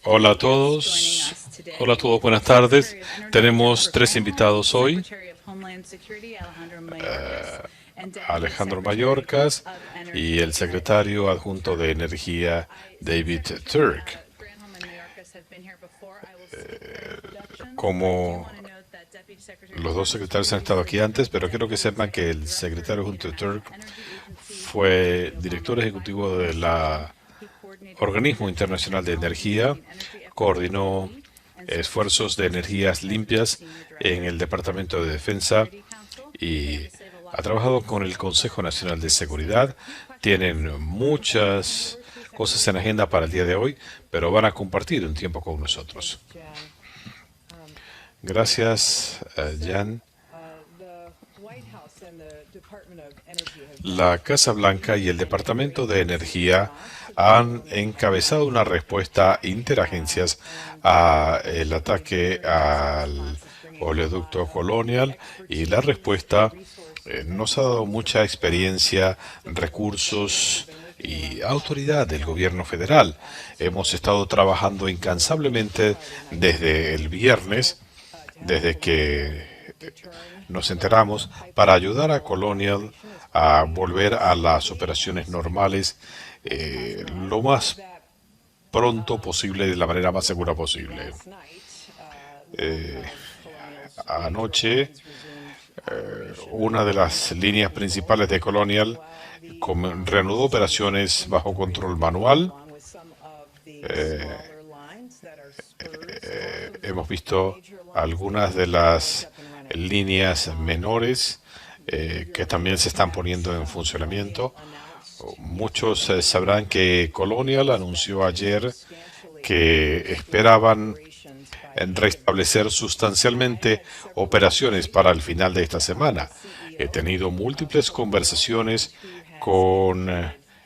Hola a todos. Hola a todos, buenas tardes. Tenemos tres invitados hoy. Alejandro Mayorkas y el secretario adjunto de Energía, David Turk. Como los dos secretarios han estado aquí antes, pero quiero que sepan que el secretario adjunto de Turk fue director ejecutivo de la Organismo Internacional de Energía, coordinó esfuerzos de energías limpias en el Departamento de Defensa y ha trabajado con el Consejo Nacional de Seguridad. Tienen muchas cosas en agenda para el día de hoy, pero van a compartir un tiempo con nosotros. Gracias, Jan. La Casa Blanca y el Departamento de Energía han encabezado una respuesta interagencias al ataque al oleoducto Colonial, y la respuesta nos ha dado mucha experiencia, recursos y autoridad del gobierno federal. Hemos estado trabajando incansablemente desde el viernes, desde que nos enteramos, para ayudar a Colonial a volver a las operaciones normales lo más pronto posible, de la manera más segura posible. Anoche, una de las líneas principales de Colonial reanudó operaciones bajo control manual. Hemos visto algunas de las líneas menores que también se están poniendo en funcionamiento. Muchos sabrán que Colonial anunció ayer que esperaban restablecer sustancialmente operaciones para el final de esta semana. He tenido múltiples conversaciones con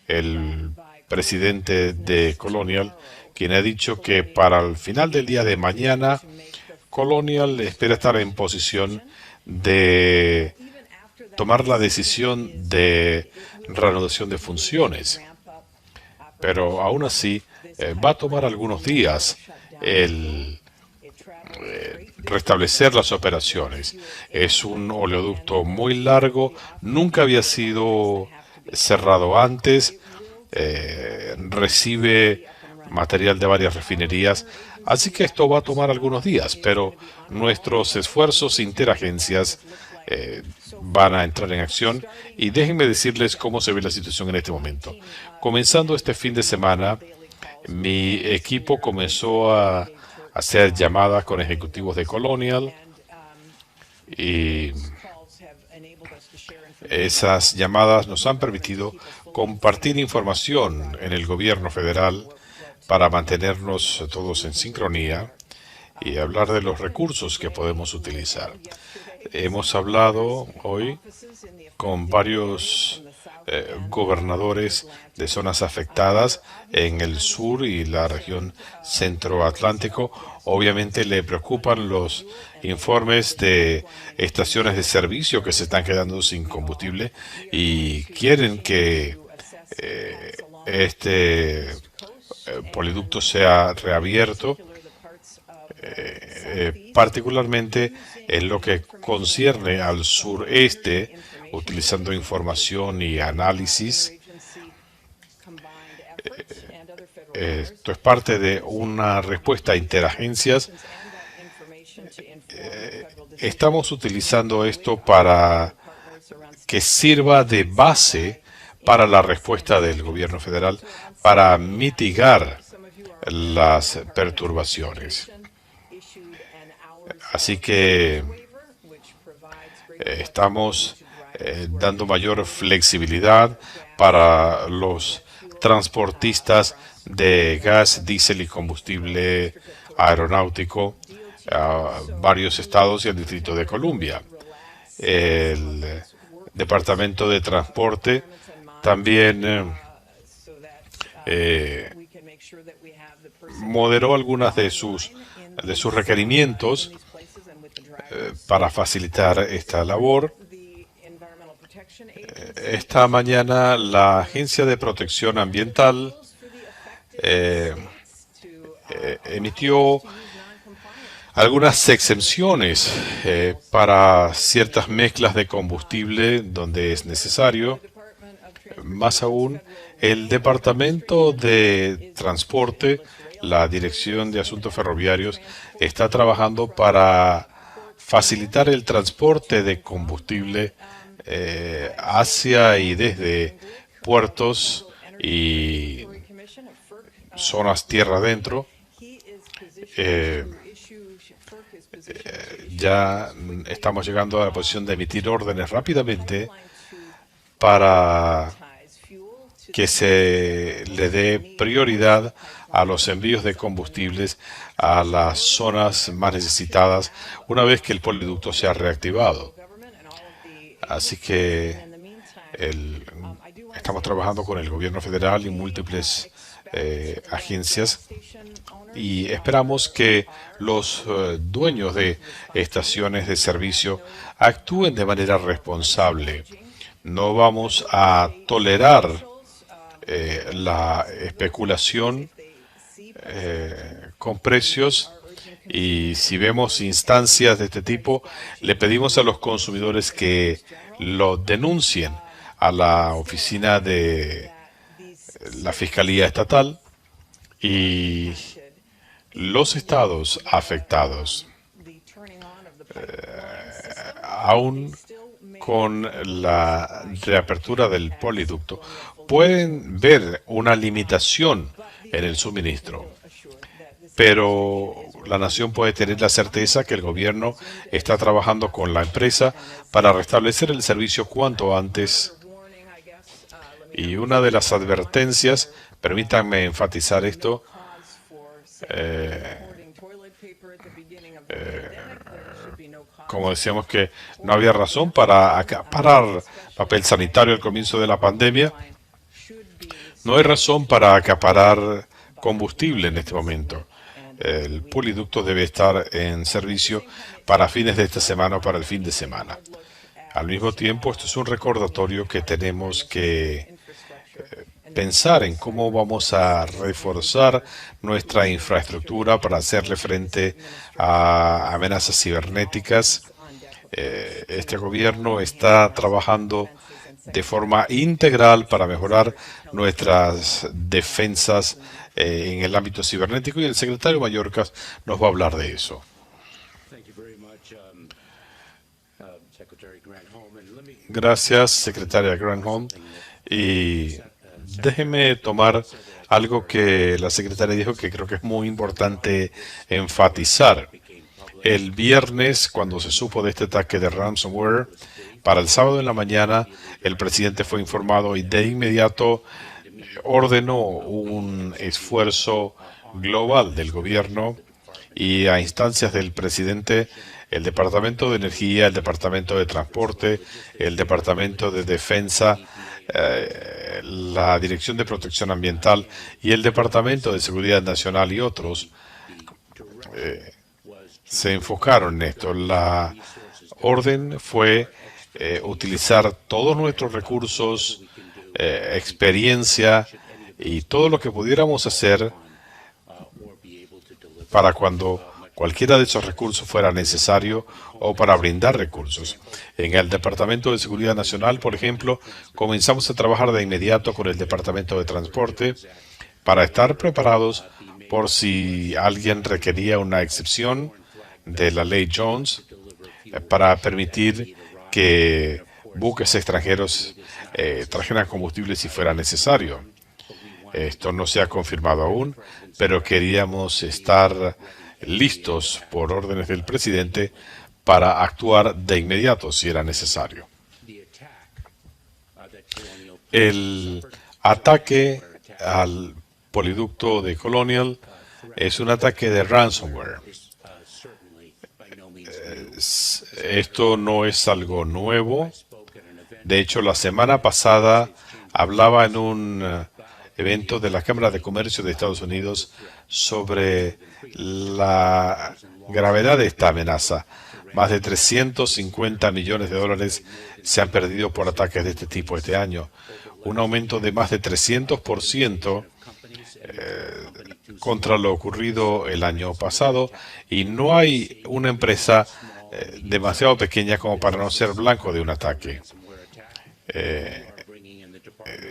el presidente de Colonial, quien ha dicho que para el final del día de mañana Colonial espera estar en posición de tomar la decisión de reanudación de funciones. Pero aún así va a tomar algunos días el restablecer las operaciones. Es un oleoducto muy largo, nunca había sido cerrado antes, recibe material de varias refinerías, así que esto va a tomar algunos días, pero nuestros esfuerzos interagencias van a entrar en acción, y déjenme decirles cómo se ve la situación en este momento. Comenzando este fin de semana, mi equipo comenzó a hacer llamadas con ejecutivos de Colonial, y esas llamadas nos han permitido compartir información en el gobierno federal para mantenernos todos en sincronía y hablar de los recursos que podemos utilizar. Hemos hablado hoy con varios gobernadores de zonas afectadas en el sur y la región centroatlántico. Obviamente le preocupan los informes de estaciones de servicio que se están quedando sin combustible y quieren que este poliducto sea reabierto, particularmente en lo que concierne al sureste, utilizando información y análisis. Esto es parte de una respuesta a interagencias. Estamos utilizando esto para que sirva de base para la respuesta del gobierno federal para mitigar las perturbaciones. Así que estamos dando mayor flexibilidad para los transportistas de gas, diésel y combustible aeronáutico a varios estados y al Distrito de Columbia. El Departamento de Transporte también moderó algunas de sus requerimientos para facilitar esta labor. Esta mañana la Agencia de Protección Ambiental emitió algunas exenciones para ciertas mezclas de combustible donde es necesario. Más aún, el Departamento de Transporte, la Dirección de Asuntos Ferroviarios, está trabajando para facilitar el transporte de combustible hacia y desde puertos y zonas tierra adentro. Eh, ya estamos llegando a la posición de emitir órdenes rápidamente para que se le dé prioridad a los envíos de combustibles a las zonas más necesitadas una vez que el poliducto sea reactivado. Así que estamos trabajando con el gobierno federal y múltiples agencias y esperamos que los dueños de estaciones de servicio actúen de manera responsable. No vamos a tolerar la especulación con precios, y si vemos instancias de este tipo, le pedimos a los consumidores que lo denuncien a la oficina de la Fiscalía Estatal y los estados afectados. Aún con la reapertura del poliducto, pueden ver una limitación en el suministro, pero la nación puede tener la certeza que el gobierno está trabajando con la empresa para restablecer el servicio cuanto antes. Y una de las advertencias, permítanme enfatizar esto, como decíamos que no había razón para acaparar papel sanitario al comienzo de la pandemia, no hay razón para acaparar combustible en este momento. El poliducto debe estar en servicio para fines de esta semana o para el fin de semana. Al mismo tiempo, esto es un recordatorio que tenemos que pensar en cómo vamos a reforzar nuestra infraestructura para hacerle frente a amenazas cibernéticas. Este gobierno está trabajando de forma integral para mejorar nuestras defensas en el ámbito cibernético, y el secretario Mayorkas nos va a hablar de eso. Gracias, secretaria Granholm. Y déjeme tomar algo que la secretaria dijo que creo que es muy importante enfatizar. El viernes, cuando se supo de este ataque de ransomware, para el sábado en la mañana, el presidente fue informado y de inmediato ordenó un esfuerzo global del gobierno y a instancias del presidente, el Departamento de Energía, el Departamento de Transporte, el Departamento de Defensa, la Dirección de Protección Ambiental y el Departamento de Seguridad Nacional y otros se enfocaron en esto. La orden fue utilizar todos nuestros recursos, experiencia y todo lo que pudiéramos hacer para cuando cualquiera de esos recursos fuera necesario o para brindar recursos. En el Departamento de Seguridad Nacional, por ejemplo, comenzamos a trabajar de inmediato con el Departamento de Transporte para estar preparados por si alguien requería una excepción de la ley Jones para permitir que buques extranjeros trajeran combustible si fuera necesario. Esto no se ha confirmado aún, pero queríamos estar listos por órdenes del presidente para actuar de inmediato si era necesario. El ataque al poliducto de Colonial es un ataque de ransomware. Esto no es algo nuevo. De hecho, la semana pasada hablaba en un evento de la Cámara de Comercio de Estados Unidos sobre la gravedad de esta amenaza. Más de 350 millones de dólares se han perdido por ataques de este tipo este año, un aumento de más de 300% contra lo ocurrido el año pasado y no hay una empresa demasiado pequeña como para no ser blanco de un ataque.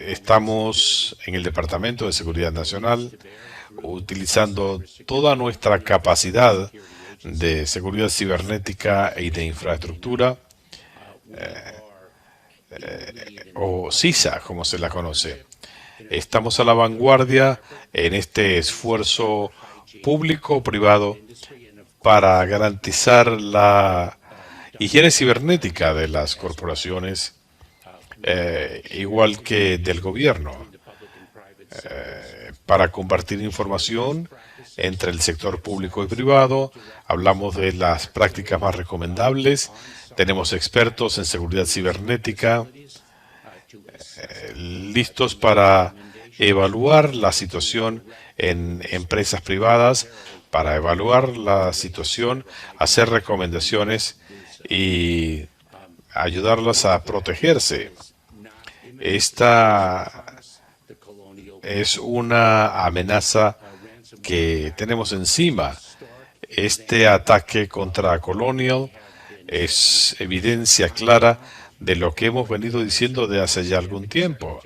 Estamos en el Departamento de Seguridad Nacional utilizando toda nuestra capacidad de seguridad cibernética y de infraestructura, o CISA, como se la conoce. Estamos a la vanguardia en este esfuerzo público-privado para garantizar la higiene cibernética de las corporaciones, igual que del gobierno, para compartir información entre el sector público y privado. Hablamos de las prácticas más recomendables. Tenemos expertos en seguridad cibernética listos para evaluar la situación en empresas privadas, para evaluar la situación, hacer recomendaciones y ayudarlas a protegerse. Esta es una amenaza que tenemos encima. Este ataque contra Colonial es evidencia clara de lo que hemos venido diciendo de hace ya algún tiempo.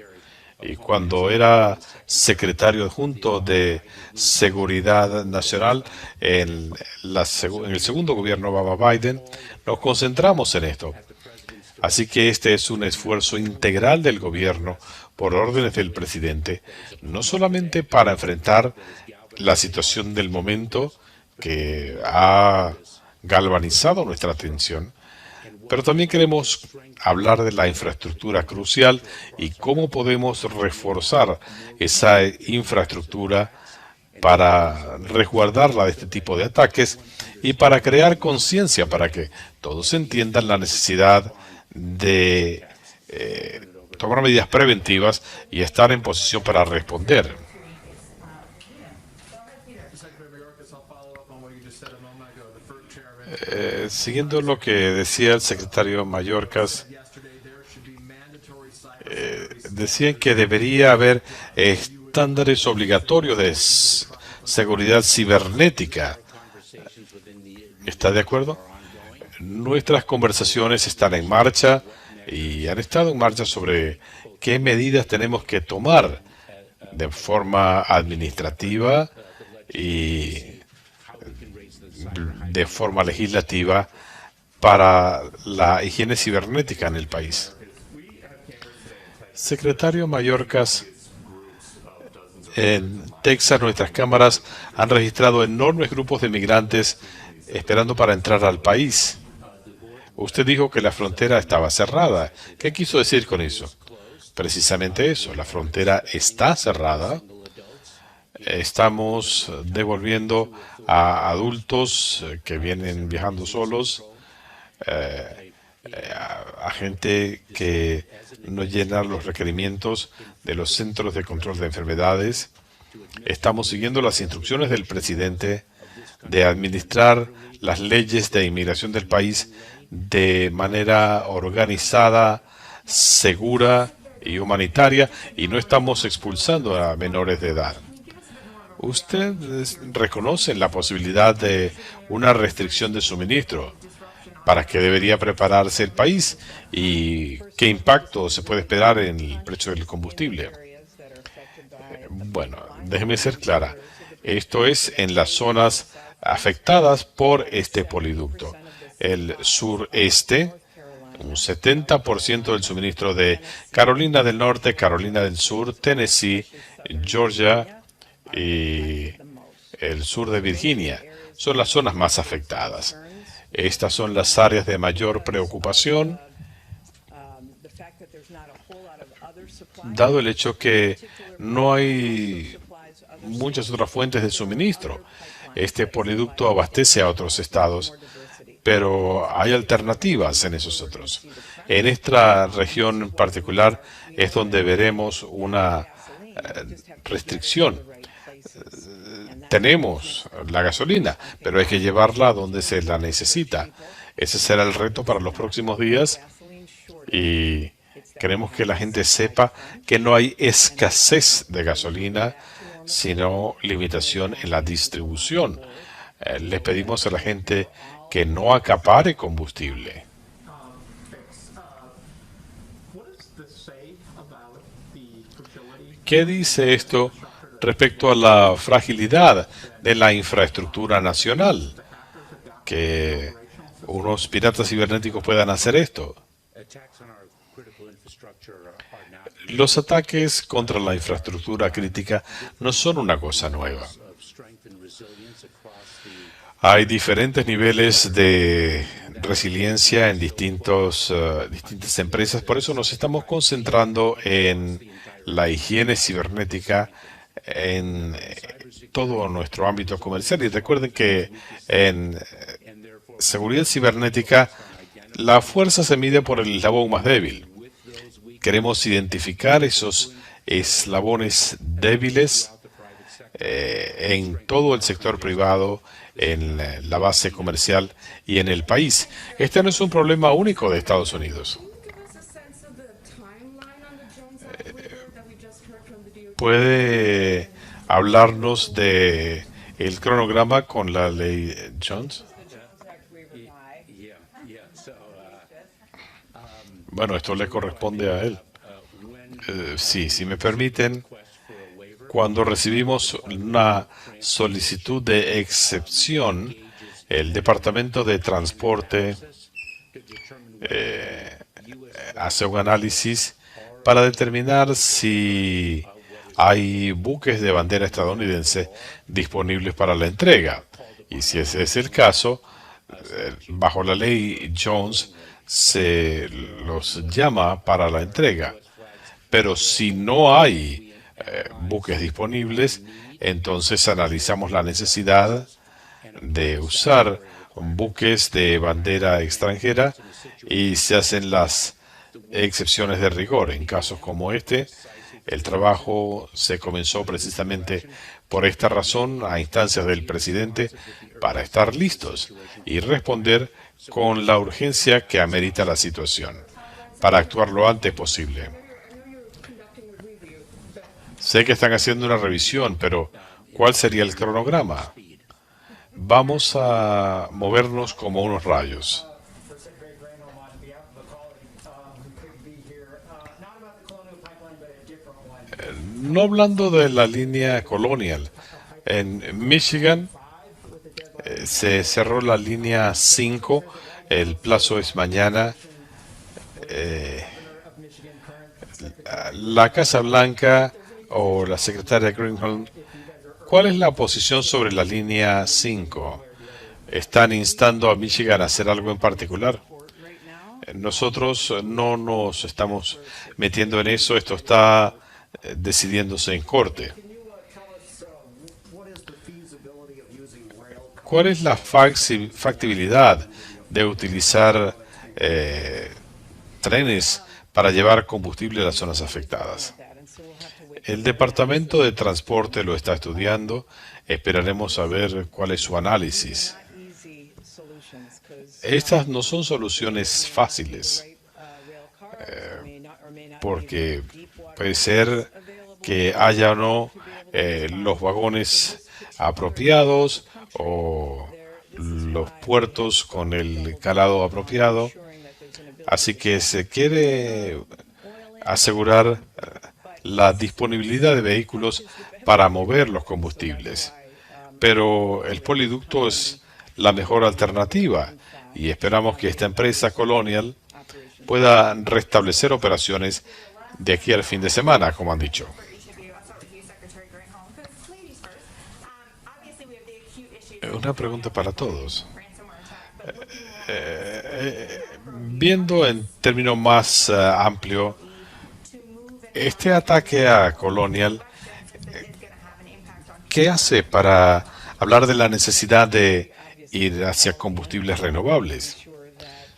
Y cuando era secretario adjunto de Seguridad Nacional en el segundo gobierno Obama-Biden, nos concentramos en esto. Así que este es un esfuerzo integral del gobierno por órdenes del presidente, no solamente para enfrentar la situación del momento que ha galvanizado nuestra atención, pero también queremos hablar de la infraestructura crucial y cómo podemos reforzar esa infraestructura para resguardarla de este tipo de ataques y para crear conciencia, para que todos entiendan la necesidad de tomar medidas preventivas y estar en posición para responder. Siguiendo lo que decía el secretario Mayorkas, decían que debería haber estándares obligatorios de seguridad cibernética. ¿Está de acuerdo? Nuestras conversaciones están en marcha y han estado en marcha sobre qué medidas tenemos que tomar de forma administrativa y de forma legislativa para la higiene cibernética en el país. Secretario Mayorkas, en Texas nuestras cámaras han registrado enormes grupos de migrantes esperando para entrar al país. Usted dijo que la frontera estaba cerrada. ¿Qué quiso decir con eso? Precisamente eso, la frontera está cerrada. Estamos devolviendo a adultos que vienen viajando solos, a gente que no llena los requerimientos de los Centros de Control de Enfermedades. Estamos siguiendo las instrucciones del presidente de administrar las leyes de inmigración del país de manera organizada, segura y humanitaria, y no estamos expulsando a menores de edad. ¿Usted reconoce la posibilidad de una restricción de suministro? ¿Para qué debería prepararse el país? ¿Y qué impacto se puede esperar en el precio del combustible? Bueno, déjeme ser clara. Esto es en las zonas afectadas por este poliducto. El sureste, un 70% del suministro de Carolina del Norte, Carolina del Sur, Tennessee, Georgia y el sur de Virginia son las zonas más afectadas. Estas son las áreas de mayor preocupación, dado el hecho que no hay muchas otras fuentes de suministro. Este poliducto abastece a otros estados, pero hay alternativas en esos otros. En esta región en particular es donde veremos una restricción. Tenemos la gasolina, pero hay que llevarla a donde se la necesita. Ese será el reto para los próximos días y queremos que la gente sepa que no hay escasez de gasolina, sino limitación en la distribución. Le pedimos a la gente que no acapare combustible. ¿Qué dice esto respecto a la fragilidad de la infraestructura nacional? Que unos piratas cibernéticos puedan hacer esto. Los ataques contra la infraestructura crítica no son una cosa nueva. Hay diferentes niveles de resiliencia en distintas empresas, por eso nos estamos concentrando en la higiene cibernética en todo nuestro ámbito comercial. Y recuerden que en seguridad cibernética la fuerza se mide por el eslabón más débil. Queremos identificar esos eslabones débiles en todo el sector privado, en la base comercial y en el país. Este no es un problema único de Estados Unidos. ¿Puede hablarnos de el cronograma con la ley Jones? Bueno, esto le corresponde a él. Sí, si me permiten, cuando recibimos una solicitud de excepción, el Departamento de Transporte hace un análisis para determinar si hay buques de bandera estadounidense disponibles para la entrega. Y si ese es el caso, bajo la ley Jones, se los llama para la entrega. Pero si no hay buques disponibles, entonces analizamos la necesidad de usar buques de bandera extranjera y se hacen las excepciones de rigor. En casos como este, el trabajo se comenzó precisamente por esta razón a instancias del presidente para estar listos y responder con la urgencia que amerita la situación, para actuar lo antes posible. Sé que están haciendo una revisión, pero ¿cuál sería el cronograma? Vamos a movernos como unos rayos. No hablando de la línea Colonial. En Michigan se cerró la línea 5, el plazo es mañana. La Casa Blanca o la secretaria Greenholm, ¿cuál es la posición sobre la línea 5? ¿Están instando a Michigan a hacer algo en particular? Nosotros no nos estamos metiendo en eso, esto está decidiéndose en corte. ¿Cuál es la factibilidad de utilizar trenes para llevar combustible a las zonas afectadas? El Departamento de Transporte lo está estudiando. Esperaremos a ver cuál es su análisis. Estas no son soluciones fáciles, porque puede ser que haya o no los vagones apropiados o los puertos con el calado apropiado. Así que se quiere asegurar la disponibilidad de vehículos para mover los combustibles. Pero el poliducto es la mejor alternativa y esperamos que esta empresa Colonial pueda restablecer operaciones de aquí al fin de semana, como han dicho. Una pregunta para todos. Viendo en términos más amplio, este ataque a Colonial, ¿qué hace para hablar de la necesidad de ir hacia combustibles renovables?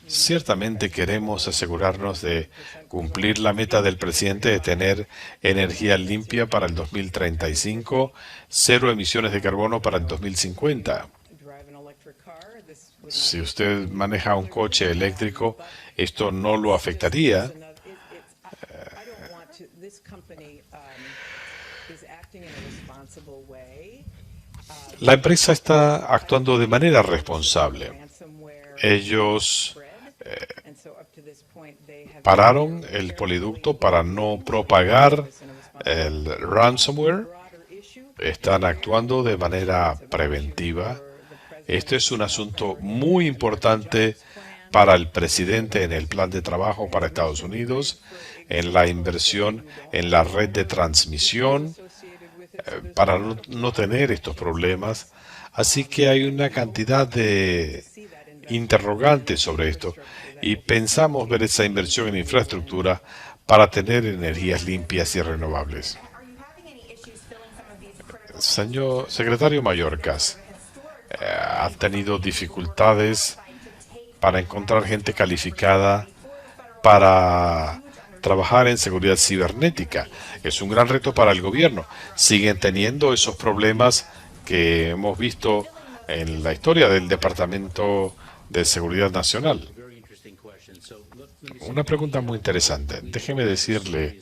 Ciertamente queremos asegurarnos de cumplir la meta del presidente de tener energía limpia para el 2035, cero emisiones de carbono para el 2050. Si usted maneja un coche eléctrico, esto no lo afectaría. La empresa está actuando de manera responsable. Ellos pararon el poliducto para no propagar el ransomware. Están actuando de manera preventiva. Este es un asunto muy importante para el presidente en el plan de trabajo para Estados Unidos, en la inversión en la red de transmisión, para no tener estos problemas. Así que hay una cantidad de interrogantes sobre esto y pensamos ver esa inversión en infraestructura para tener energías limpias y renovables. Señor secretario Mayorkas, ha tenido dificultades para encontrar gente calificada para trabajar en seguridad cibernética. Es un gran reto para el gobierno. Siguen teniendo esos problemas que hemos visto en la historia del Departamento de Seguridad Nacional. Una pregunta muy interesante. Déjeme decirle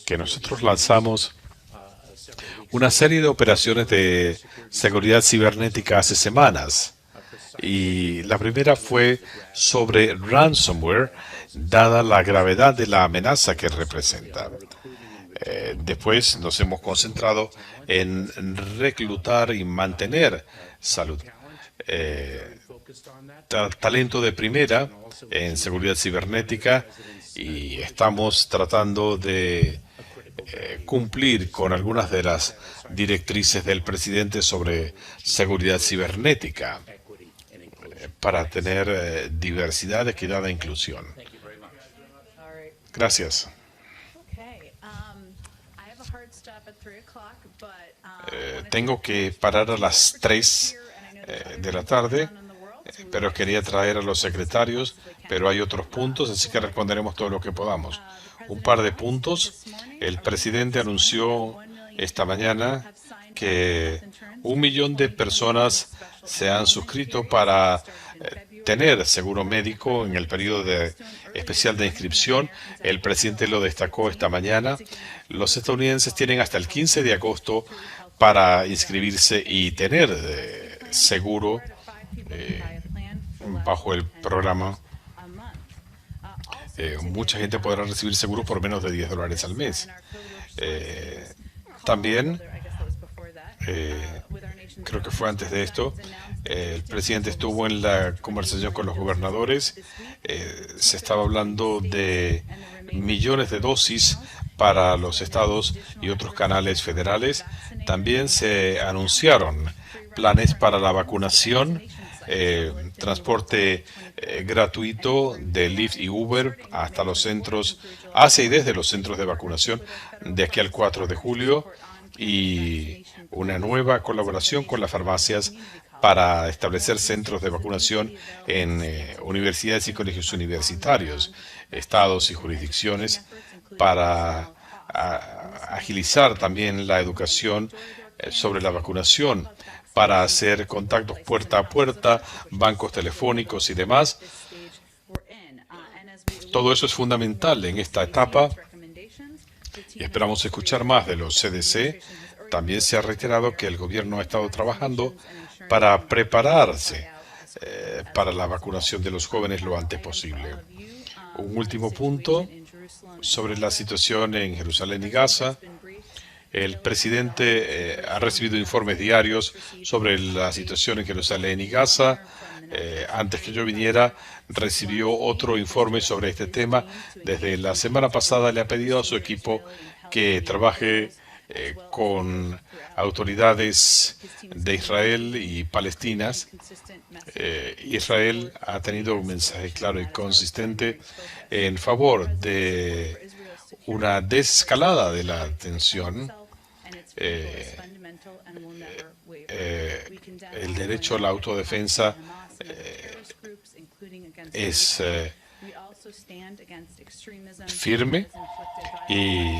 que nosotros lanzamos una serie de operaciones de seguridad cibernética hace semanas. Y la primera fue sobre ransomware, dada la gravedad de la amenaza que representa. Después nos hemos concentrado en reclutar y mantener salud, talento de primera en seguridad cibernética y estamos tratando de cumplir con algunas de las directrices del presidente sobre seguridad cibernética para tener diversidad, equidad e inclusión. Gracias. Tengo que parar a las 3 de la tarde, pero quería traer a los secretarios, pero hay otros puntos, así que responderemos todo lo que podamos. Un par de puntos. El presidente anunció esta mañana que 1 millón de personas se han suscrito para tener seguro médico en el periodo especial de inscripción. El presidente lo destacó esta mañana. Los estadounidenses tienen hasta el 15 de agosto para inscribirse y tener seguro bajo el programa. Mucha gente podrá recibir seguro por menos de $10 al mes. También, creo que fue antes de esto, el presidente estuvo en la conversación con los gobernadores. Se estaba hablando de millones de dosis para los estados y otros canales federales. También se anunciaron planes para la vacunación, transporte gratuito de Lyft y Uber hasta los centros, hacia y desde los centros de vacunación de aquí al 4 de julio y una nueva colaboración con las farmacias para establecer centros de vacunación en universidades y colegios universitarios, estados y jurisdicciones para agilizar también la educación sobre la vacunación, para hacer contactos puerta a puerta, bancos telefónicos y demás. Todo eso es fundamental en esta etapa y esperamos escuchar más de los CDC. También se ha reiterado que el gobierno ha estado trabajando para prepararse para la vacunación de los jóvenes lo antes posible. Un último punto sobre la situación en Jerusalén y Gaza. El presidente ha recibido informes diarios sobre la situación en Jerusalén y Gaza. Antes que yo viniera, recibió otro informe sobre este tema. Desde la semana pasada le ha pedido a su equipo que trabaje con autoridades de Israel y palestinas. Israel ha tenido un mensaje claro y consistente en favor de una desescalada de la tensión. El derecho a la autodefensa es firme y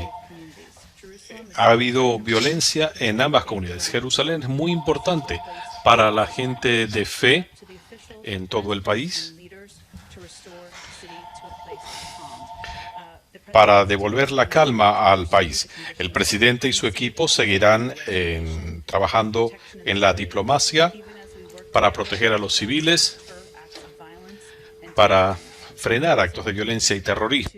ha habido violencia en ambas comunidades. Jerusalén es muy importante para la gente de fe en todo el país. para devolver la calma al país. El presidente y su equipo seguirán trabajando en la diplomacia para proteger a los civiles, para frenar actos de violencia y terrorismo.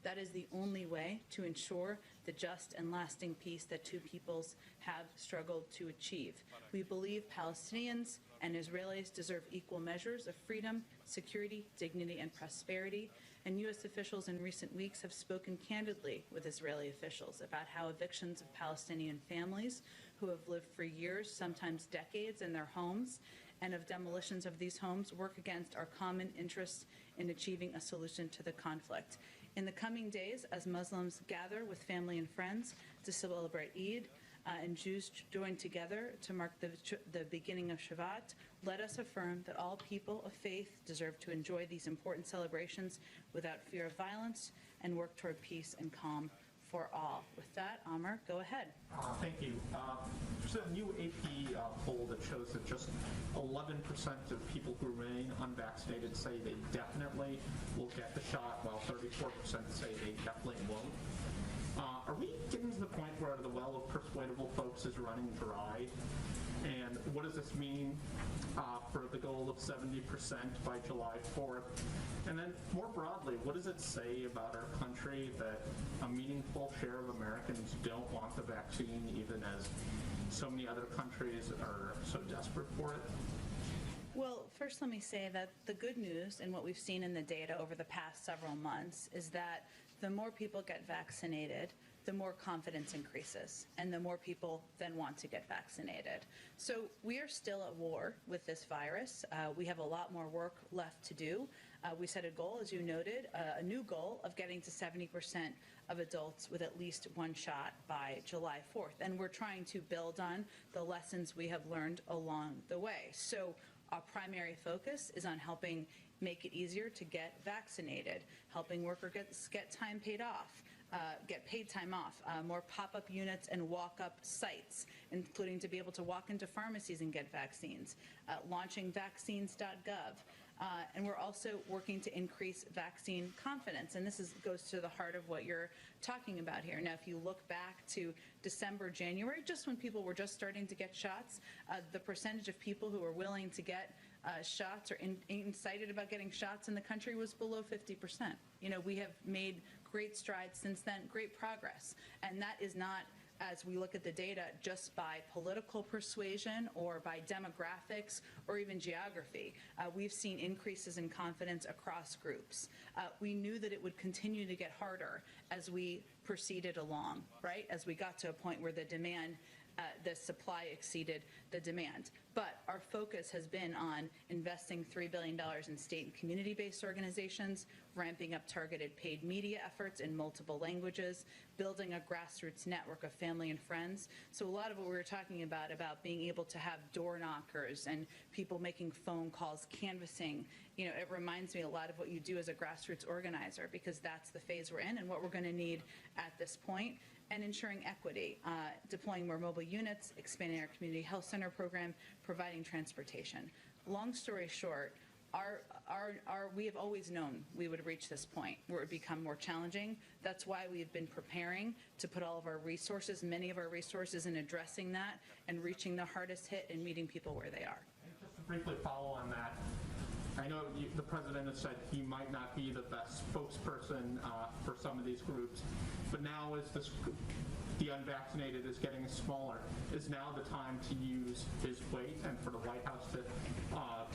That is the only way to ensure the just and lasting peace that two peoples have struggled to achieve. We believe Palestinians and Israelis deserve equal measures of freedom, security, dignity, and prosperity. And U.S. officials in recent weeks have spoken candidly with Israeli officials about how evictions of Palestinian families who have lived for years, sometimes decades, in their homes, and of demolitions of these homes work against our common interests in achieving a solution to the conflict. In the coming days, as Muslims gather with family and friends to celebrate Eid, and Jews join together to mark the beginning of Shabbat, let us affirm that all people of faith deserve to enjoy these important celebrations without fear of violence and work toward peace and calm for all. With that, Amr, go ahead. Thank you. There's a new AP poll that shows that just 11% of people who remain unvaccinated say they definitely will get the shot, while 34% say they definitely won't. Are we getting to the point where the well of persuadable folks is running dry? And what does this mean for the goal of 70% by July 4th? And then more broadly, what does it say about our country that a meaningful share of Americans don't want the vaccine, even as so many other countries are so desperate for it? Well, first let me say that the good news and what we've seen in the data over the past several months is that the more people get vaccinated, the more confidence increases, and the more people then want to get vaccinated. So we are still at war with this virus. We have a lot more work left to do. We set a goal, as you noted, a new goal of getting to 70% of adults with at least one shot by July 4th. And we're trying to build on the lessons we have learned along the way. So our primary focus is on helping make it easier to get vaccinated, helping workers get time paid off, get paid time off, more pop-up units and walk-up sites, including to be able to walk into pharmacies and get vaccines, launching vaccines.gov. And we're also working to increase vaccine confidence. And this goes to the heart of what you're talking about here. Now, if you look back to December, January, just when people were just starting to get shots, the percentage of people who were willing to get shots or excited about getting shots in the country was below 50%. You know, we have made great strides since then, great progress. And that is not, as we look at the data, just by political persuasion or by demographics or even geography. We've seen increases in confidence across groups. We knew that it would continue to get harder as we proceeded along, right? As we got to a point where the supply exceeded the demand. But our focus has been on investing $3 billion in state and community-based organizations, ramping up targeted paid media efforts in multiple languages, building a grassroots network of family and friends. So a lot of what we were talking about being able to have door knockers and people making phone calls, canvassing, you know, it reminds me a lot of what you do as a grassroots organizer, because that's the phase we're in and what we're going to need at this point. And ensuring equity, deploying more mobile units, expanding our community health center program, providing transportation. Long story short, we have always known we would reach this point where it would become more challenging. That's why we've been preparing to put all of our resources, many of our resources, in addressing that and reaching the hardest hit and meeting people where they are. And just to briefly follow on that, I know the president has said he might not be the best spokesperson for some of these groups, but now as the unvaccinated is getting smaller, is now the time to use his weight and for the White House to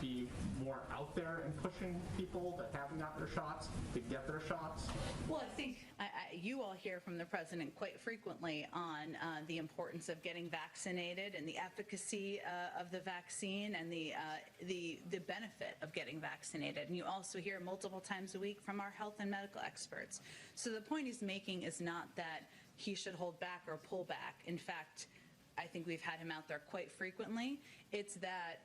be more out there and pushing people that haven't got their shots to get their shots? Well, I think you all hear from the president quite frequently on the importance of getting vaccinated and the efficacy of the vaccine and the benefit of getting vaccinated. And you also hear multiple times a week from our health and medical experts. So the point he's making is not that he should hold back or pull back. In fact, I think we've had him out there quite frequently. It's that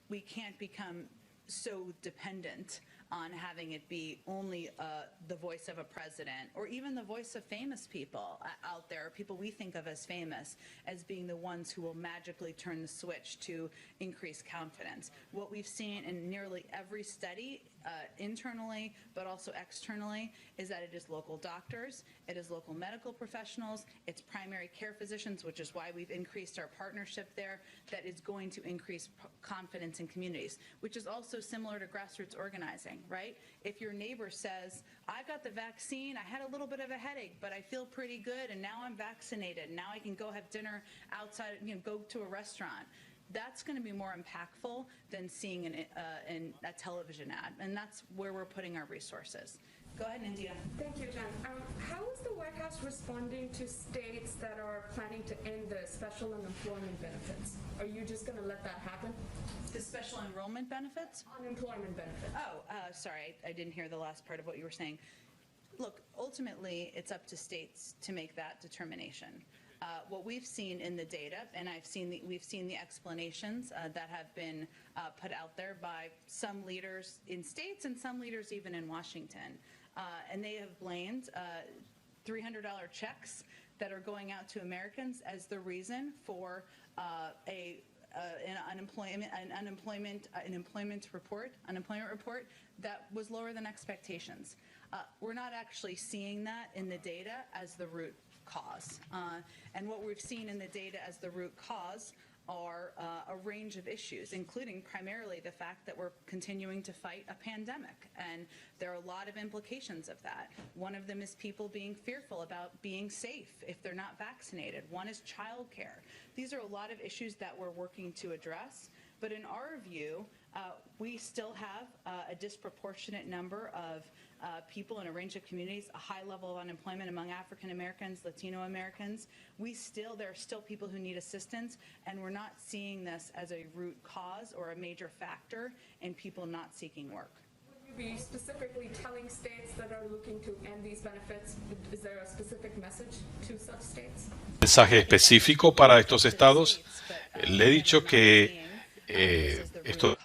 we can't become so dependent on having it be only the voice of a president or even the voice of famous people out there, people we think of as famous, as being the ones who will magically turn the switch to increase confidence. What we've seen in nearly every study internally, but also externally, is that it is local doctors, it is local medical professionals, it's primary care physicians, which is why we've increased our partnership there, that is going to increase confidence in communities, which is also similar to grassroots organizing, right? If your neighbor says, I got the vaccine, I had a little bit of a headache, but I feel pretty good, and now I'm vaccinated, now I can go have dinner outside, go to a restaurant. That's going to be more impactful than seeing a television ad, and that's where we're putting our resources. Go ahead, India. Thank you, Jen. How is the White House responding to states that are planning to end the special unemployment benefits? Are you just going to let that happen? The special enrollment benefits? Unemployment benefits. Oh, sorry, I didn't hear the last part of what you were saying. Look, ultimately, it's up to states to make that determination. What we've seen in the data, and we've seen the explanations that have been put out there by some leaders in states and some leaders even in Washington. And they have blamed $300 checks that are going out to Americans as the reason for an unemployment report that was lower than expectations. We're not actually seeing that in the data as the root cause. And what we've seen in the data as the root cause are a range of issues, including primarily the fact that we're continuing to fight a pandemic. And there are a lot of implications of that. One of them is people being fearful about being safe if they're not vaccinated. One is childcare. These are a lot of issues that we're working to address. But in our view, we still have a disproportionate number of people in a range of communities, a high level of unemployment among African Americans, Latino Americans. There are still people who need assistance, and we're not seeing this as a root cause or a major factor in people not seeking work. Would you be specifically telling states that are looking to end these benefits? Is there a specific message to such states? Mensaje específico para estos estados. Le he dicho que esto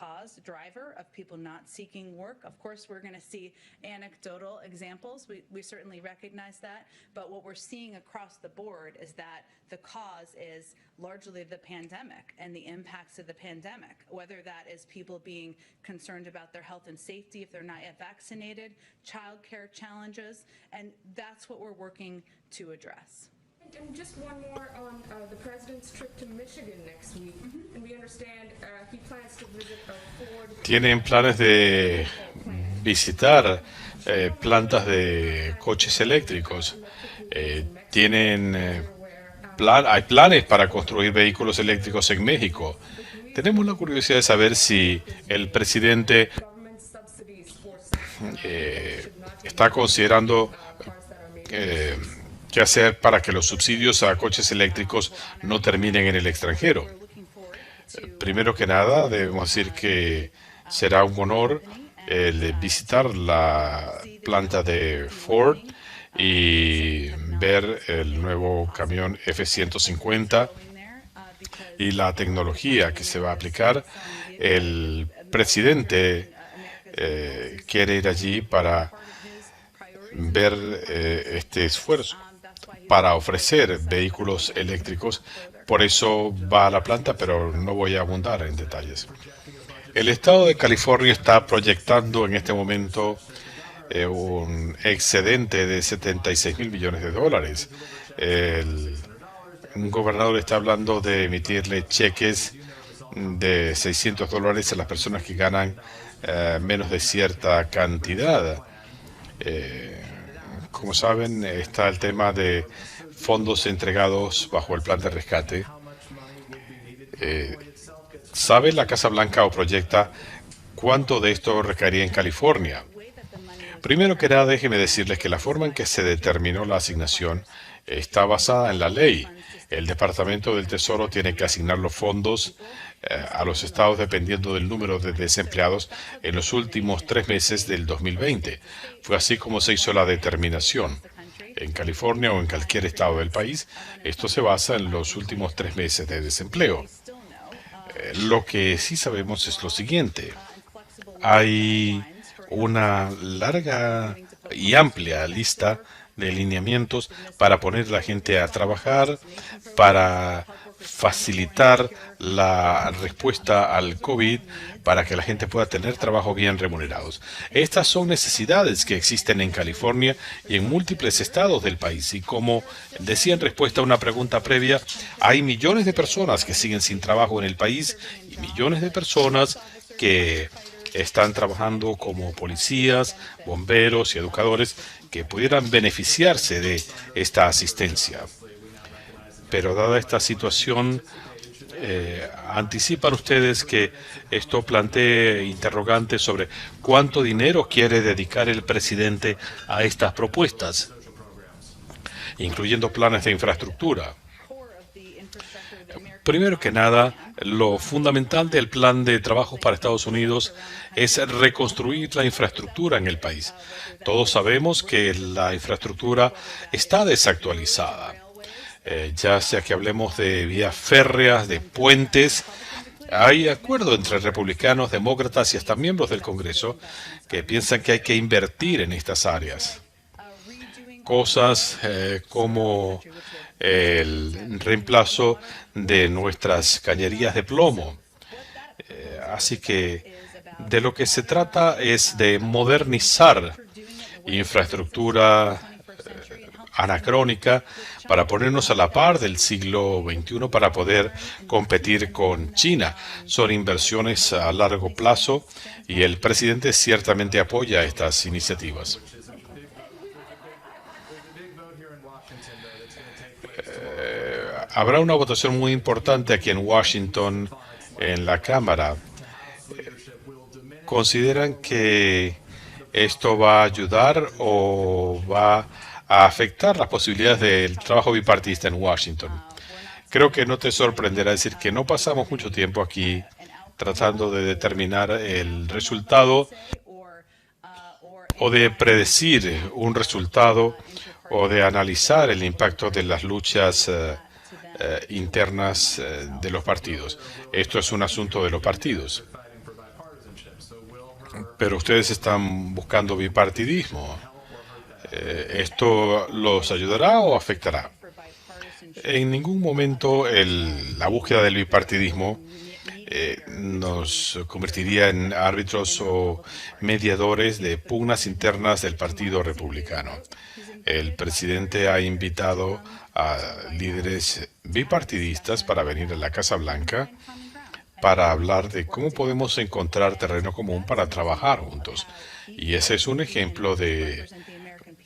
Driver of people not seeking work. Of course, we're going to see anecdotal examples. We certainly recognize that. But what we're seeing across the board is that the cause is largely the pandemic and the impacts of the pandemic, whether that is people being concerned about their health and safety if they're not yet vaccinated, childcare challenges, and that's what we're working to address. And just one more on the president's trip to Michigan next week. And we understand he plans to visit a Ford. tienen planes de visitar plantas de coches eléctricos. Hay planes para construir vehículos eléctricos en México. Tenemos la curiosidad de saber si el presidente está considerando qué hacer para que los subsidios a coches eléctricos no terminen en el extranjero. Primero que nada, debemos decir que será un honor el visitar la planta de Ford y ver el nuevo camión F-150 y la tecnología que se va a aplicar. El presidente quiere ir allí para ver este esfuerzo para ofrecer vehículos eléctricos. Por eso va a la planta, pero no voy a abundar en detalles. El estado de California está proyectando en este momento un excedente de $76 millones. Un gobernador está hablando de emitirle cheques de $600 a las personas que ganan menos de cierta cantidad. Como saben, está el tema de fondos entregados bajo el plan de rescate. ¿Sabe la Casa Blanca o proyecta cuánto de esto recaería en California? Primero que nada, déjeme decirles que la forma en que se determinó la asignación está basada en la ley. El Departamento del Tesoro tiene que asignar los fondos a los estados dependiendo del número de desempleados en los últimos 3 meses del 2020. Fue así como se hizo la determinación. En California o en cualquier estado del país, esto se basa en los últimos 3 meses de desempleo. Lo que sí sabemos es lo siguiente. Hay una larga y amplia lista de lineamientos para poner a la gente a trabajar, para facilitar la respuesta al COVID para que la gente pueda tener trabajo bien remunerados. Estas son necesidades que existen en California y en múltiples estados del país. Y como decía en respuesta a una pregunta previa, hay millones de personas que siguen sin trabajo en el país y millones de personas que están trabajando como policías, bomberos y educadores que pudieran beneficiarse de esta asistencia. Pero dada esta situación, ¿anticipan ustedes que esto plantee interrogantes sobre cuánto dinero quiere dedicar el presidente a estas propuestas, incluyendo planes de infraestructura? Primero que nada, lo fundamental del plan de trabajo para Estados Unidos es reconstruir la infraestructura en el país. Todos sabemos que la infraestructura está desactualizada. Ya sea que hablemos de vías férreas, de puentes, hay acuerdo entre republicanos, demócratas y hasta miembros del Congreso que piensan que hay que invertir en estas áreas. Cosas como el reemplazo de nuestras cañerías de plomo. Así que de lo que se trata es de modernizar infraestructura anacrónica para ponernos a la par del siglo XXI para poder competir con China. Son inversiones a largo plazo y el presidente ciertamente apoya estas iniciativas. Habrá una votación muy importante aquí en Washington, en la Cámara. ¿Consideran que esto va a ayudar o va a afectar las posibilidades del trabajo bipartidista en Washington? Creo que no te sorprenderá decir que no pasamos mucho tiempo aquí tratando de determinar el resultado o de predecir un resultado o de analizar el impacto de las luchas internas de los partidos. Esto es un asunto de los partidos. Pero ustedes están buscando bipartidismo. ¿Esto los ayudará o afectará? En ningún momento la búsqueda del bipartidismo nos convertiría en árbitros o mediadores de pugnas internas del Partido Republicano. El presidente ha invitado a líderes bipartidistas para venir a la Casa Blanca para hablar de cómo podemos encontrar terreno común para trabajar juntos. Y ese es un ejemplo de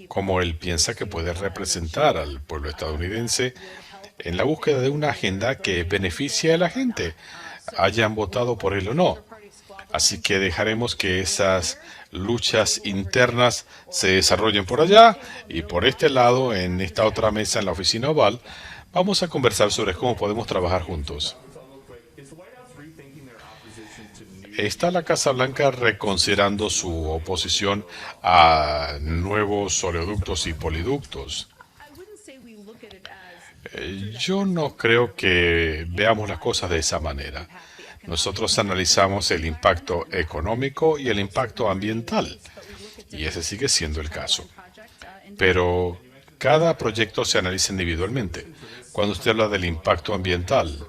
cómo él piensa que puede representar al pueblo estadounidense en la búsqueda de una agenda que beneficie a la gente, hayan votado por él o no. Así que dejaremos que esas luchas internas se desarrollen por allá y por este lado, en esta otra mesa en la oficina oval, vamos a conversar sobre cómo podemos trabajar juntos. ¿Está la Casa Blanca reconsiderando su oposición a nuevos oleoductos y poliductos? Yo no creo que veamos las cosas de esa manera. Nosotros analizamos el impacto económico y el impacto ambiental, y ese sigue siendo el caso. Pero cada proyecto se analiza individualmente. Cuando usted habla del impacto ambiental,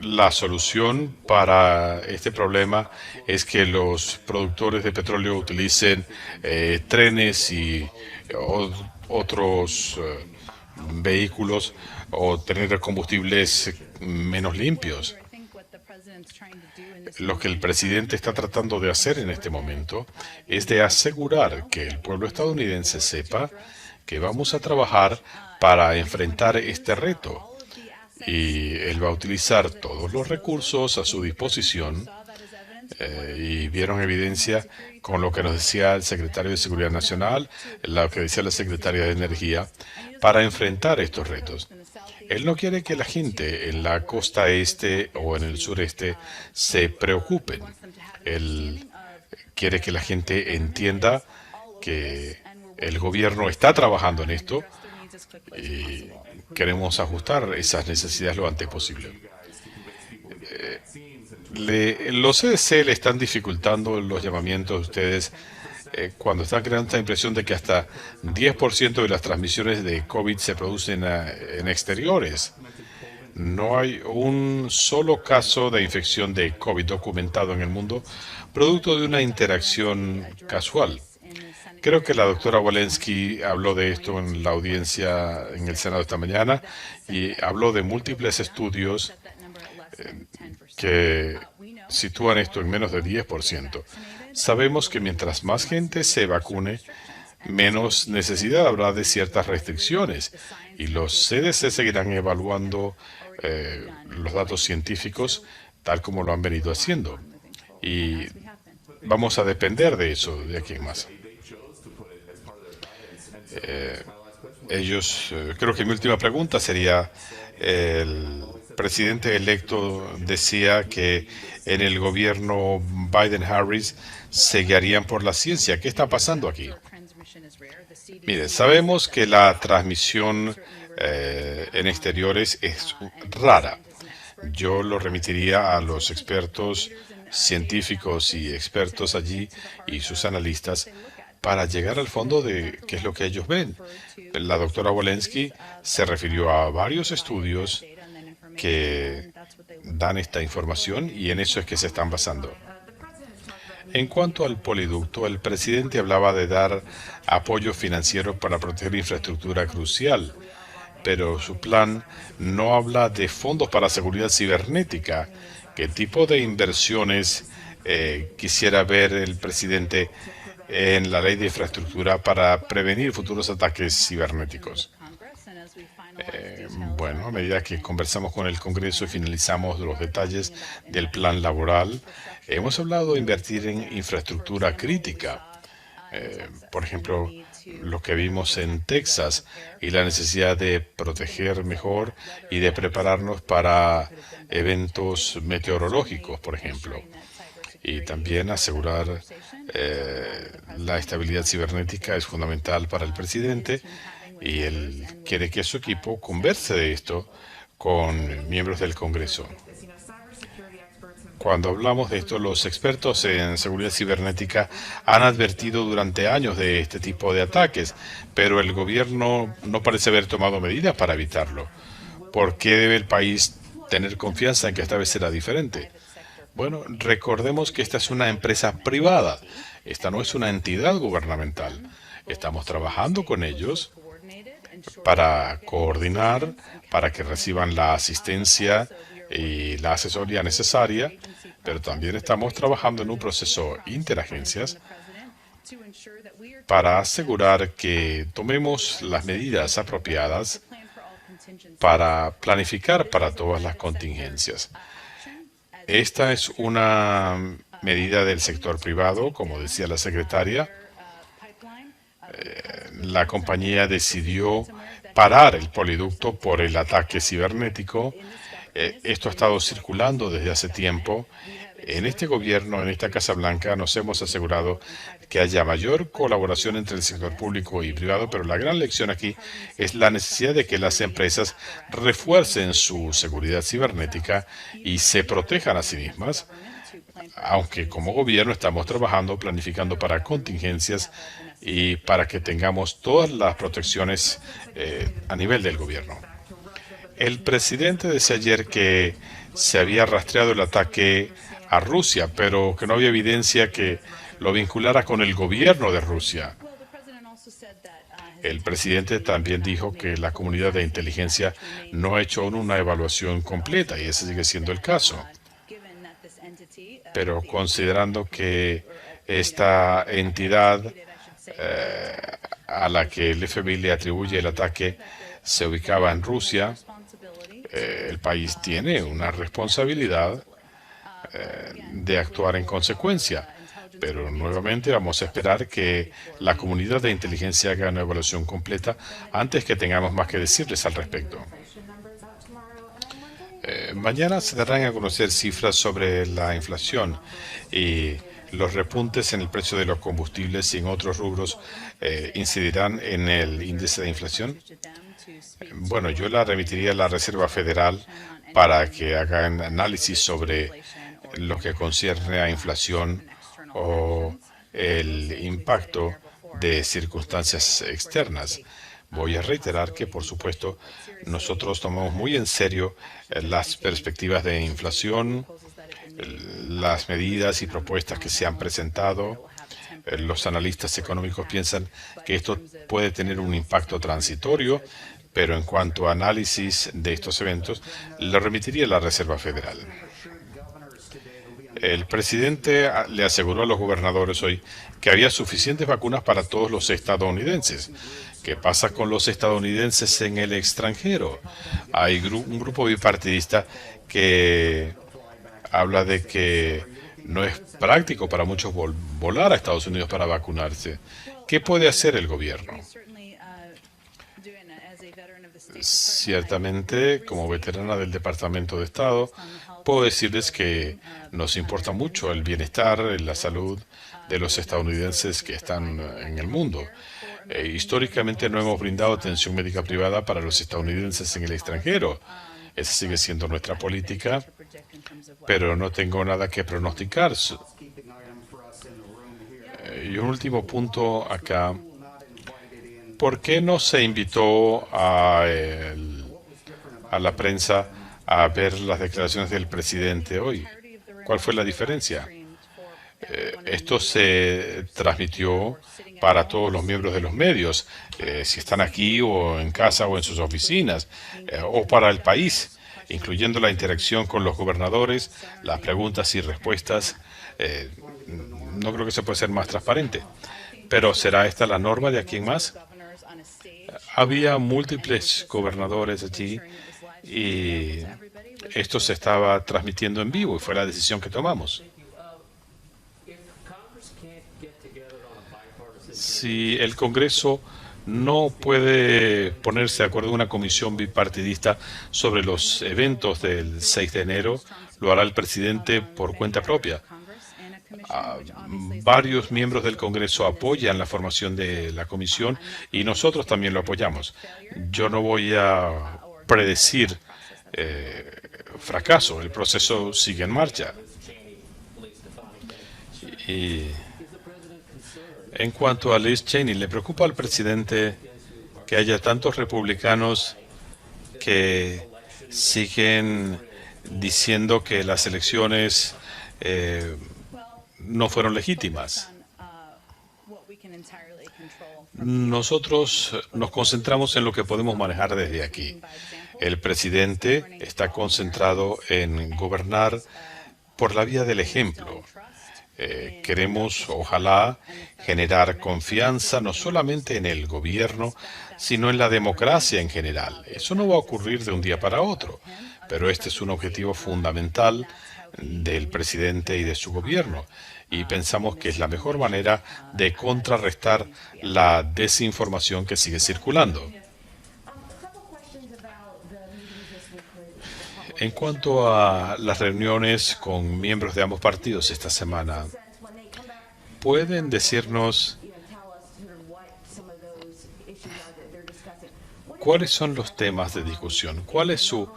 la solución para este problema es que los productores de petróleo utilicen trenes y otros vehículos o tener combustibles menos limpios. Lo que el presidente está tratando de hacer en este momento es de asegurar que el pueblo estadounidense sepa que vamos a trabajar para enfrentar este reto. Y él va a utilizar todos los recursos a su disposición y vieron evidencia con lo que nos decía el secretario de Seguridad Nacional, lo que decía la secretaria de Energía, para enfrentar estos retos. Él no quiere que la gente en la costa este o en el sureste se preocupen. Él quiere que la gente entienda que el gobierno está trabajando en esto y queremos ajustar esas necesidades lo antes posible. Los CDC le están dificultando los llamamientos de ustedes cuando están creando esta impresión de que hasta 10% de las transmisiones de COVID se producen en exteriores. No hay un solo caso de infección de COVID documentado en el mundo, producto de una interacción casual. Creo que la doctora Walensky habló de esto en la audiencia en el Senado esta mañana y habló de múltiples estudios que sitúan esto en menos de 10%. Sabemos que mientras más gente se vacune, menos necesidad habrá de ciertas restricciones y los CDC seguirán evaluando los datos científicos tal como lo han venido haciendo. Y vamos a depender de eso de aquí en más. Creo que mi última pregunta sería, el presidente electo decía que en el gobierno Biden-Harris se guiarían por la ciencia. ¿Qué está pasando aquí? Mire, sabemos que la transmisión en exteriores es rara. Yo lo remitiría a los expertos científicos y expertos allí y sus analistas para llegar al fondo de qué es lo que ellos ven. La doctora Walensky se refirió a varios estudios que dan esta información y en eso es que se están basando. En cuanto al poliducto, el presidente hablaba de dar apoyo financiero para proteger infraestructura crucial, pero su plan no habla de fondos para seguridad cibernética. ¿Qué tipo de inversiones quisiera ver el presidente en la ley de infraestructura para prevenir futuros ataques cibernéticos? Bueno, a medida que conversamos con el Congreso y finalizamos los detalles del plan laboral, hemos hablado de invertir en infraestructura crítica. Por ejemplo, lo que vimos en Texas y la necesidad de proteger mejor y de prepararnos para eventos meteorológicos, por ejemplo. Y también asegurar la estabilidad cibernética es fundamental para el presidente y él quiere que su equipo converse de esto con miembros del Congreso. Cuando hablamos de esto, los expertos en seguridad cibernética han advertido durante años de este tipo de ataques, pero el gobierno no parece haber tomado medidas para evitarlo. ¿Por qué debe el país tener confianza en que esta vez será diferente? Bueno, recordemos que esta es una empresa privada. Esta no es una entidad gubernamental. Estamos trabajando con ellos para coordinar, para que reciban la asistencia y la asesoría necesaria, pero también estamos trabajando en un proceso interagencias para asegurar que tomemos las medidas apropiadas para planificar para todas las contingencias. Esta es una medida del sector privado, como decía la secretaria. La compañía decidió parar el poliducto por el ataque cibernético. Esto ha estado circulando desde hace tiempo. En este gobierno, en esta Casa Blanca, nos hemos asegurado que haya mayor colaboración entre el sector público y privado, pero la gran lección aquí es la necesidad de que las empresas refuercen su seguridad cibernética y se protejan a sí mismas, aunque como gobierno estamos trabajando, planificando para contingencias y para que tengamos todas las protecciones a nivel del gobierno. El presidente decía ayer que se había rastreado el ataque a Rusia, pero que no había evidencia que lo vinculara con el gobierno de Rusia. El presidente también dijo que la comunidad de inteligencia no ha hecho aún una evaluación completa, y ese sigue siendo el caso. Pero considerando que esta entidad a la que el FBI le atribuye el ataque se ubicaba en Rusia, el país tiene una responsabilidad de actuar en consecuencia. Pero nuevamente vamos a esperar que la comunidad de inteligencia haga una evaluación completa antes que tengamos más que decirles al respecto. Mañana se darán a conocer cifras sobre la inflación y los repuntes en el precio de los combustibles y en otros rubros incidirán en el índice de inflación. Bueno, yo la remitiría a la Reserva Federal para que hagan análisis sobre lo que concierne a inflación o el impacto de circunstancias externas. Voy a reiterar que, por supuesto, nosotros tomamos muy en serio las perspectivas de inflación, las medidas y propuestas que se han presentado. Los analistas económicos piensan que esto puede tener un impacto transitorio, pero en cuanto a análisis de estos eventos, lo remitiría a la Reserva Federal. El presidente le aseguró a los gobernadores hoy que había suficientes vacunas para todos los estadounidenses. ¿Qué pasa con los estadounidenses en el extranjero? Hay un grupo bipartidista que habla de que no es práctico para muchos volar a Estados Unidos para vacunarse. ¿Qué puede hacer el gobierno? Ciertamente, como veterana del Departamento de Estado, puedo decirles que nos importa mucho el bienestar, la salud de los estadounidenses que están en el mundo. Históricamente no hemos brindado atención médica privada para los estadounidenses en el extranjero. Esa sigue siendo nuestra política, pero no tengo nada que pronosticar. Y un último punto acá. ¿Por qué no se invitó a la prensa a ver las declaraciones del presidente hoy? ¿Cuál fue la diferencia? Esto se transmitió para todos los miembros de los medios, si están aquí o en casa o en sus oficinas, o para el país, incluyendo la interacción con los gobernadores, las preguntas y respuestas. No creo que se pueda ser más transparente. Pero ¿será esta la norma de aquí en más? Había múltiples gobernadores allí y esto se estaba transmitiendo en vivo y fue la decisión que tomamos. Si el Congreso no puede ponerse de acuerdo en una comisión bipartidista sobre los eventos del 6 de enero, lo hará el presidente por cuenta propia. Varios miembros del Congreso apoyan la formación de la comisión y nosotros también lo apoyamos. Yo no voy a predecir fracaso, el proceso sigue en marcha. Y en cuanto a Liz Cheney, ¿le preocupa al presidente que haya tantos republicanos que siguen diciendo que las elecciones no fueron legítimas? Nosotros nos concentramos en lo que podemos manejar desde aquí. El presidente está concentrado en gobernar por la vía del ejemplo. Queremos, ojalá, generar confianza no solamente en el gobierno, sino en la democracia en general. Eso no va a ocurrir de un día para otro, pero este es un objetivo fundamental del presidente y de su gobierno. Y pensamos que es la mejor manera de contrarrestar la desinformación que sigue circulando. En cuanto a las reuniones con miembros de ambos partidos esta semana, ¿pueden decirnos cuáles son los temas de discusión? ¿Cuál es su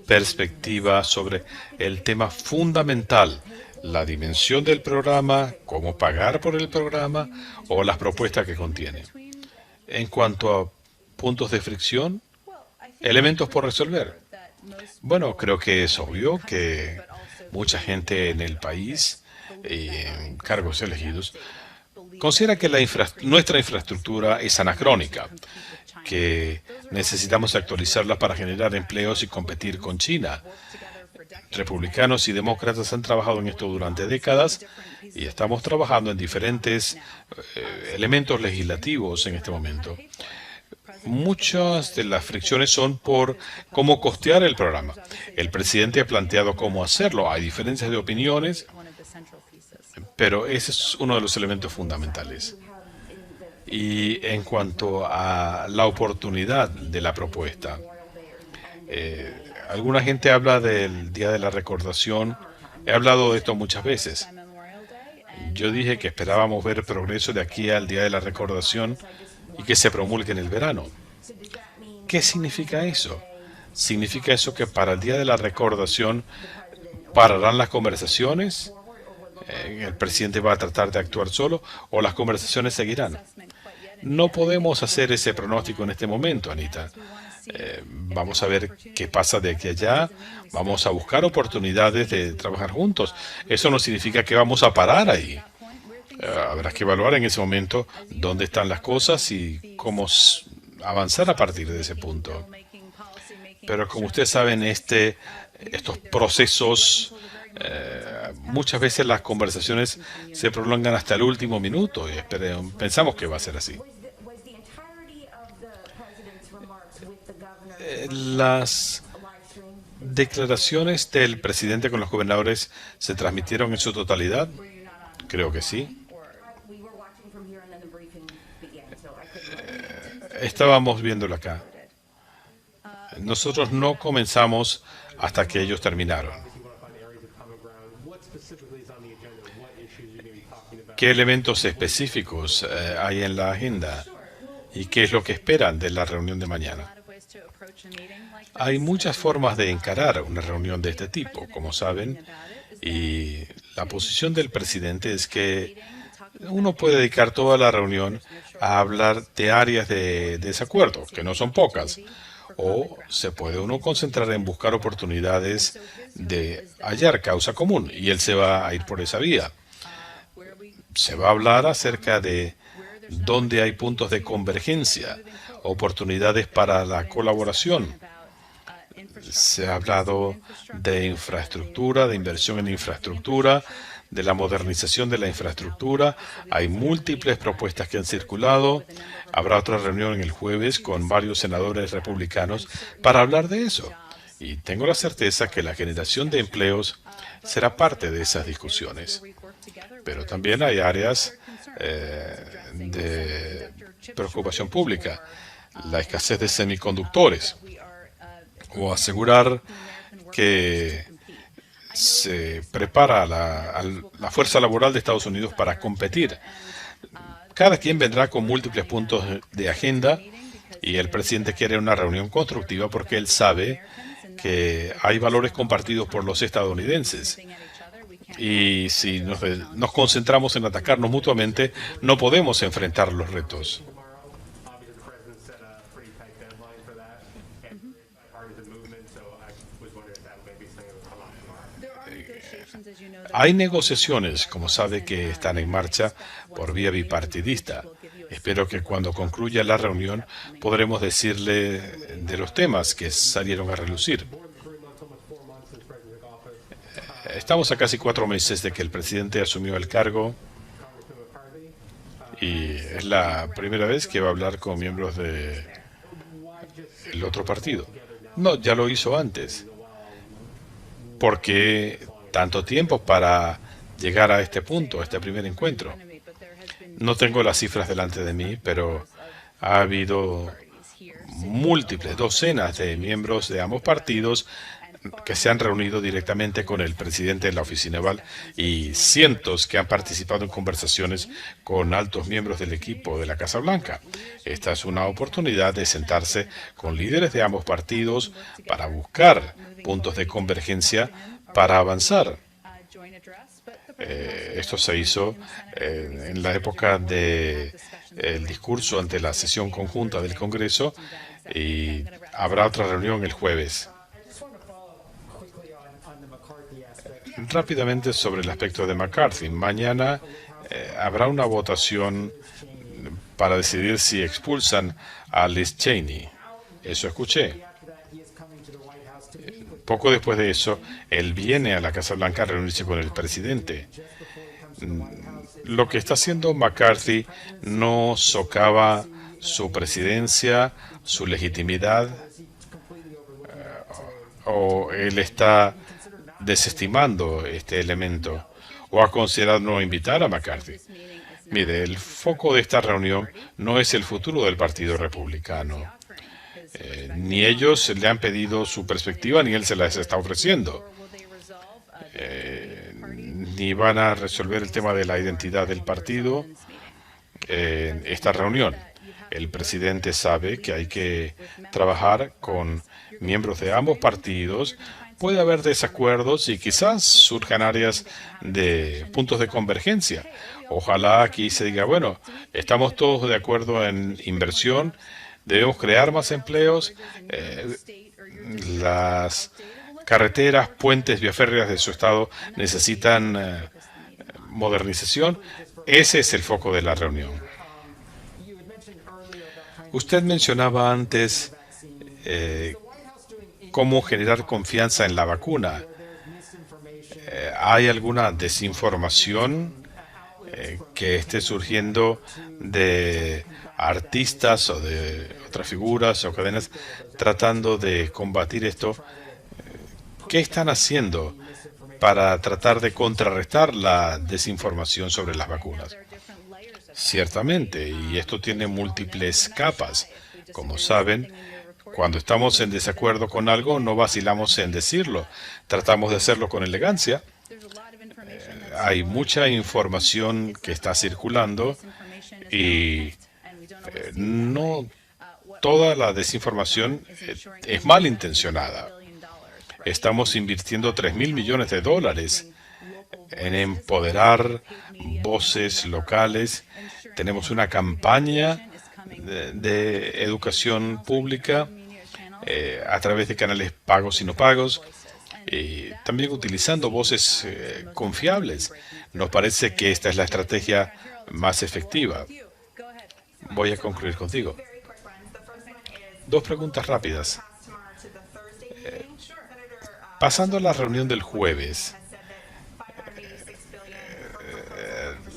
perspectiva sobre el tema fundamental? La dimensión del programa, cómo pagar por el programa o las propuestas que contiene. En cuanto a puntos de fricción, elementos por resolver. Bueno, creo que es obvio que mucha gente en el país y en cargos elegidos considera que nuestra infraestructura es anacrónica, que necesitamos actualizarla para generar empleos y competir con China. Republicanos y demócratas han trabajado en esto durante décadas y estamos trabajando en diferentes elementos legislativos en este momento. Muchas de las fricciones son por cómo costear el programa. El presidente ha planteado cómo hacerlo. Hay diferencias de opiniones, pero ese es uno de los elementos fundamentales. Y en cuanto a la oportunidad de la propuesta, alguna gente habla del Día de la Recordación. He hablado de esto muchas veces. Yo dije que esperábamos ver progreso de aquí al Día de la Recordación y que se promulgue en el verano. ¿Qué significa eso? ¿Significa eso que para el Día de la Recordación pararán las conversaciones? ¿El presidente va a tratar de actuar solo o las conversaciones seguirán? No podemos hacer ese pronóstico en este momento, Anita. Vamos a ver qué pasa de aquí a allá. Vamos a buscar oportunidades de trabajar juntos. Eso no significa que vamos a parar ahí. Habrá que evaluar en ese momento dónde están las cosas y cómo avanzar a partir de ese punto. Pero como ustedes saben, estos procesos, muchas veces las conversaciones se prolongan hasta el último minuto y pensamos que va a ser así. Las declaraciones del presidente con los gobernadores se transmitieron en su totalidad. Creo que sí. Estábamos viéndolo acá. Nosotros no comenzamos hasta que ellos terminaron. ¿Qué elementos específicos hay en la agenda? ¿Y qué es lo que esperan de la reunión de mañana? Hay muchas formas de encarar una reunión de este tipo, como saben, y la posición del presidente es que uno puede dedicar toda la reunión a hablar de áreas de desacuerdo, que no son pocas, o se puede uno concentrar en buscar oportunidades de hallar causa común, y él se va a ir por esa vía. Se va a hablar acerca de dónde hay puntos de convergencia, oportunidades para la colaboración. Se ha hablado de infraestructura, de inversión en infraestructura, de la modernización de la infraestructura. Hay múltiples propuestas que han circulado. Habrá otra reunión el jueves con varios senadores republicanos para hablar de eso. Y tengo la certeza que la generación de empleos será parte de esas discusiones. Pero también hay áreas de preocupación pública. La escasez de semiconductores. O asegurar que se prepara la fuerza laboral de Estados Unidos para competir. Cada quien vendrá con múltiples puntos de agenda y el presidente quiere una reunión constructiva porque él sabe que hay valores compartidos por los estadounidenses. Y si nos concentramos en atacarnos mutuamente, no podemos enfrentar los retos. Hay negociaciones, como sabe, que están en marcha por vía bipartidista. Espero que cuando concluya la reunión podremos decirle de los temas que salieron a relucir. Estamos a casi 4 meses de que el presidente asumió el cargo y es la primera vez que va a hablar con miembros del otro partido. No, ya lo hizo antes. ¿Por qué tanto tiempo para llegar a este punto, a este primer encuentro? No tengo las cifras delante de mí, pero ha habido múltiples, docenas de miembros de ambos partidos que se han reunido directamente con el presidente de la oficina Oval y cientos que han participado en conversaciones con altos miembros del equipo de la Casa Blanca. Esta es una oportunidad de sentarse con líderes de ambos partidos para buscar puntos de convergencia para avanzar. Esto se hizo en la época del discurso ante la sesión conjunta del Congreso y habrá otra reunión el jueves. Rápidamente sobre el aspecto de McCarthy. Mañana habrá una votación para decidir si expulsan a Liz Cheney. Eso escuché. Poco después de eso, él viene a la Casa Blanca a reunirse con el presidente. Lo que está haciendo McCarthy no socava su presidencia, su legitimidad, o él está desestimando este elemento, o ha considerado no invitar a McCarthy. Mire, el foco de esta reunión no es el futuro del Partido Republicano. Ni ellos le han pedido su perspectiva, ni él se las está ofreciendo. Ni van a resolver el tema de la identidad del partido en esta reunión. El presidente sabe que hay que trabajar con miembros de ambos partidos puede haber desacuerdos y quizás surjan áreas de puntos de convergencia. Ojalá aquí se diga, bueno, estamos todos de acuerdo en inversión, debemos crear más empleos, las carreteras, puentes, vías férreas de su estado necesitan modernización. Ese es el foco de la reunión. Usted mencionaba antes cómo generar confianza en la vacuna. ¿Hay alguna desinformación que esté surgiendo de artistas o de otras figuras o cadenas tratando de combatir esto? ¿Qué están haciendo para tratar de contrarrestar la desinformación sobre las vacunas? Ciertamente, y esto tiene múltiples capas. Como saben, cuando estamos en desacuerdo con algo, no vacilamos en decirlo. Tratamos de hacerlo con elegancia. Hay mucha información que está circulando y no toda la desinformación es malintencionada. Estamos invirtiendo $3.000 millones en empoderar voces locales. Tenemos una campaña de educación pública a través de canales pagos y no pagos, y también utilizando voces confiables. Nos parece que esta es la estrategia más efectiva. Voy a concluir contigo. Dos preguntas rápidas. Pasando a la reunión del jueves,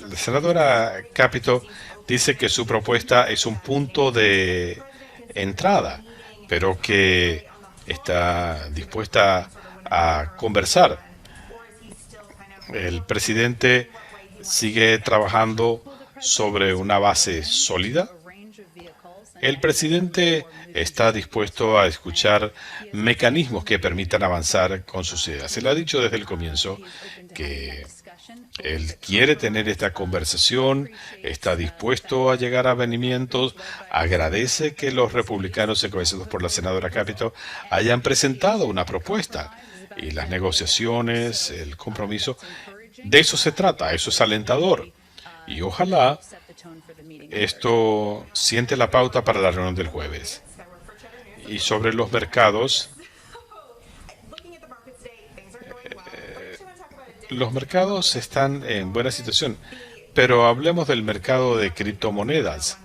la senadora Capito dice que su propuesta es un punto de entrada, pero que está dispuesta a conversar. El presidente sigue trabajando sobre una base sólida. El presidente está dispuesto a escuchar mecanismos que permitan avanzar con sus ideas. Él ha dicho desde el comienzo que él quiere tener esta conversación, está dispuesto a llegar a avenimientos, agradece que los republicanos encabezados por la senadora Capito hayan presentado una propuesta. Y las negociaciones, el compromiso, de eso se trata, eso es alentador. Y ojalá esto siente la pauta para la reunión del jueves. Y sobre los mercados, los mercados están en buena situación, pero hablemos del mercado de criptomonedas.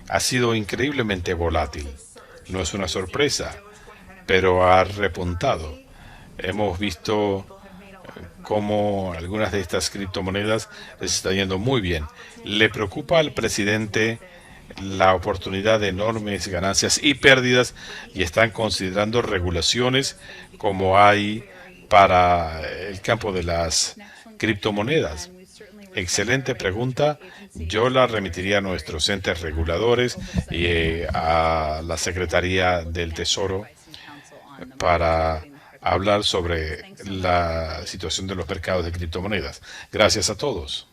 Ha sido increíblemente volátil. No es una sorpresa, pero ha repuntado. Hemos visto cómo algunas de estas criptomonedas les está yendo muy bien. Le preocupa al presidente la oportunidad de enormes ganancias y pérdidas y están considerando regulaciones como hay para el campo de las criptomonedas. Excelente pregunta. Yo la remitiría a nuestros entes reguladores y a la Secretaría del Tesoro para hablar sobre la situación de los mercados de criptomonedas. Gracias a todos.